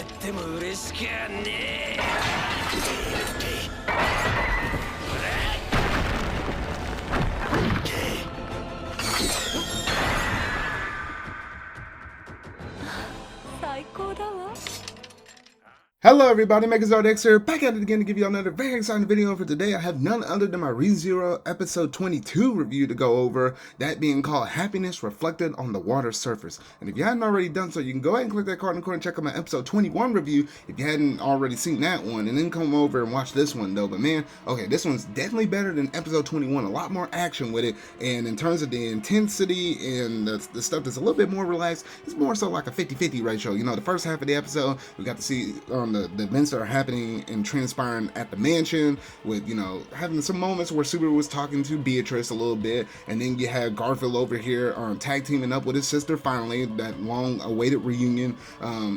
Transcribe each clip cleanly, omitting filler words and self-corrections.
っても嬉しくはねえ。最高だわ。Hello everybody, Megazord X here, back at it again to give you another very exciting video. For today I have none other than my ReZero episode 22 review to go over, that being called Happiness Reflected on the Water Surface. And if you hadn't already done so, you can go ahead and click that card in the corner and check out my episode 21 review if you hadn't already seen that one, and then come over and watch this one though. But man, okay, this one's definitely better than episode 21, a lot more action with it, and in terms of the intensity and the stuff that's a little bit more relaxed, it's more so like a 50-50 ratio. You know, the first half of the episode, we got to see the events that are happening and transpiring at the mansion, with, you know, having some moments where Subaru was talking to Beatrice a little bit, and then you have Garfield over here tag teaming up with his sister finally, that long awaited reunion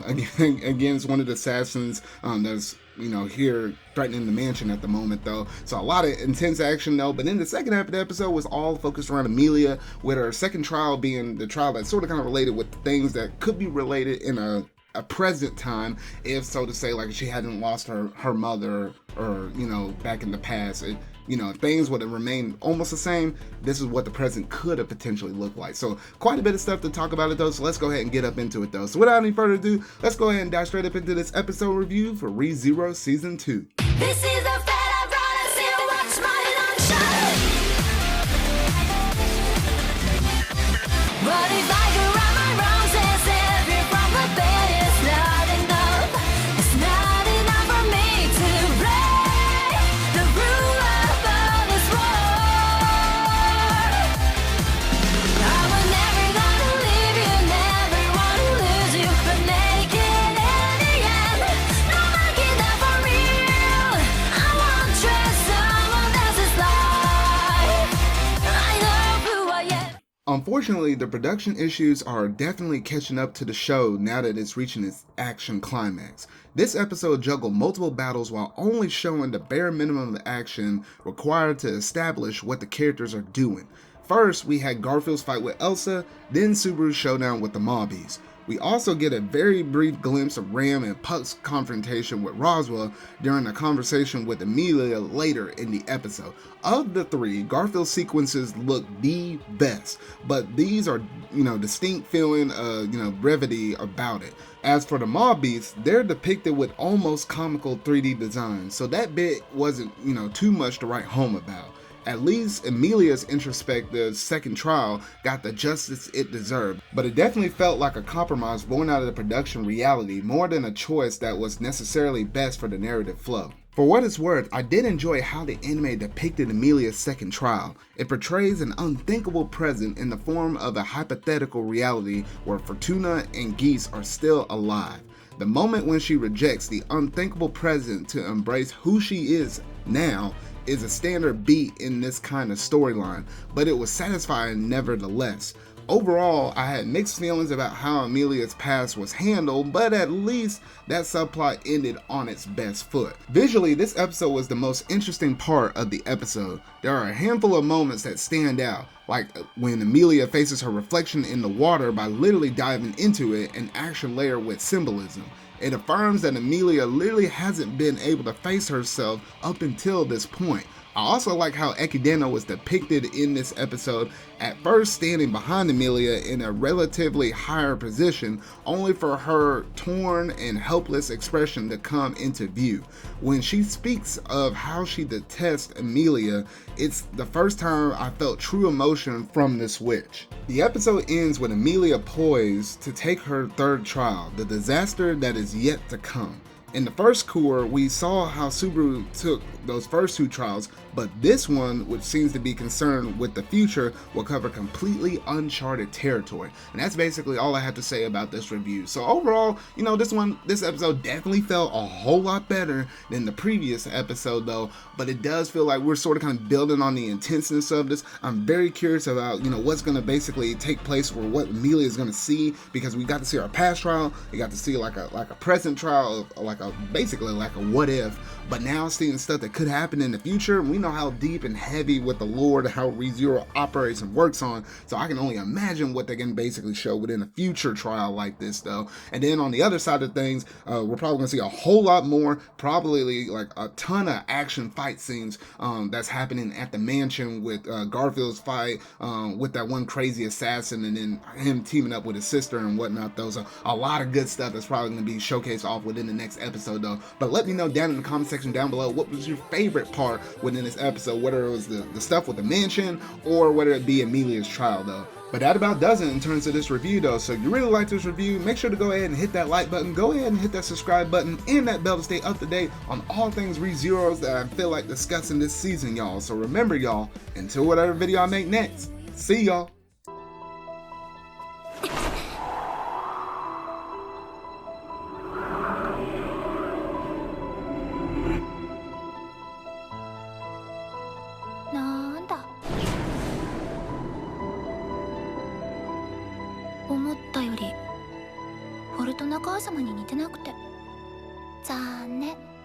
against one of the assassins that's, you know, here threatening the mansion at the moment though. So a lot of intense action though. But then the second half of the episode was all focused around Amelia, with her second trial being the trial that's sort of kind of related with things that could be related in a present time, if so to say, like she hadn't lost her mother, or, you know, back in the past. You know, things would have remained almost the same. This is what the present could have potentially looked like. So quite a bit of stuff to talk about it though, so let's go ahead and get up into it though. So without any further ado, let's go ahead and dive straight up into this episode review for ReZero Season 2. This is the fat I brought us here, watch my shine. But if I could write my roses every from the bed, it's not enough. It's not enough for me to break the rule of this world. I was never gonna leave you, never wanna lose you, but make it in the end. No making that for real. I won't trust someone else's life. I know who I am. Unfortunately, the production issues are definitely catching up to the show now that it's reaching its action climax. This episode juggled multiple battles while only showing the bare minimum of action required to establish what the characters are doing. First, we had Garfield's fight with Elsa, then Subaru's showdown with the Mobbies. We also get a very brief glimpse of Ram and Puck's confrontation with Roswell during a conversation with Amelia later in the episode. Of the three, Garfield's sequences look the best, but these are, you know, distinct feeling of, you know, brevity about it. As for the Mobbies, they're depicted with almost comical 3D designs, so that bit wasn't, you know, too much to write home about. At least Amelia's introspective second trial got the justice it deserved, but it definitely felt like a compromise born out of the production reality more than a choice that was necessarily best for the narrative flow. For what it's worth, I did enjoy how the anime depicted Amelia's second trial. It portrays an unthinkable present in the form of a hypothetical reality where Fortuna and Geese are still alive. The moment when she rejects the unthinkable present to embrace who she is now is a standard beat in this kind of storyline, but it was satisfying nevertheless. Overall, I had mixed feelings about how Amelia's past was handled, but at least that subplot ended on its best foot. Visually, this episode was the most interesting part of the episode. There are a handful of moments that stand out, like when Amelia faces her reflection in the water by literally diving into it, an action layer with symbolism. It affirms that Amelia literally hasn't been able to face herself up until this point. I also like how Ekideno was depicted in this episode, at first standing behind Amelia in a relatively higher position, only for her torn and helpless expression to come into view. When she speaks of how she detests Amelia, it's the first time I felt true emotion from this witch. The episode ends with Amelia poised to take her third trial, the disaster that is yet to come. In the first cour, we saw how Subaru took those first two trials, but this one, which seems to be concerned with the future, will cover completely uncharted territory. And that's basically all I have to say about this review. So overall, you know, this episode definitely felt a whole lot better than the previous episode though, but it does feel like we're sort of kind of building on the intenseness of this. I'm very curious about, you know, what's going to basically take place, or what Amelia is going to see, because we got to see our past trial, we got to see like a present trial, basically like a what if, but now seeing stuff that could happen in the future. We know how deep and heavy with the lore how ReZero operates and works on, so I can only imagine what they can basically show within a future trial like this though. And then on the other side of things, we're probably gonna see a whole lot more, probably like a ton of action fight scenes that's happening at the mansion with Garfield's fight with that one crazy assassin, and then him teaming up with his sister and whatnot. Those are a lot of good stuff that's probably going to be showcased off within the next episode though. But let me know down in the comment section down below, what was your favorite part within this episode, whether it was the stuff with the mansion or whether it be Emilia's trial though. But that about does it in terms of this review though. So if you really like this review, make sure to go ahead and hit that like button, go ahead and hit that subscribe button and that bell to stay up to date on all things ReZeros that I feel like discussing this season, y'all. So remember y'all, until whatever video I make next, see y'all.なんだ。思ったよりフォルトナ母様に似てなくて残念。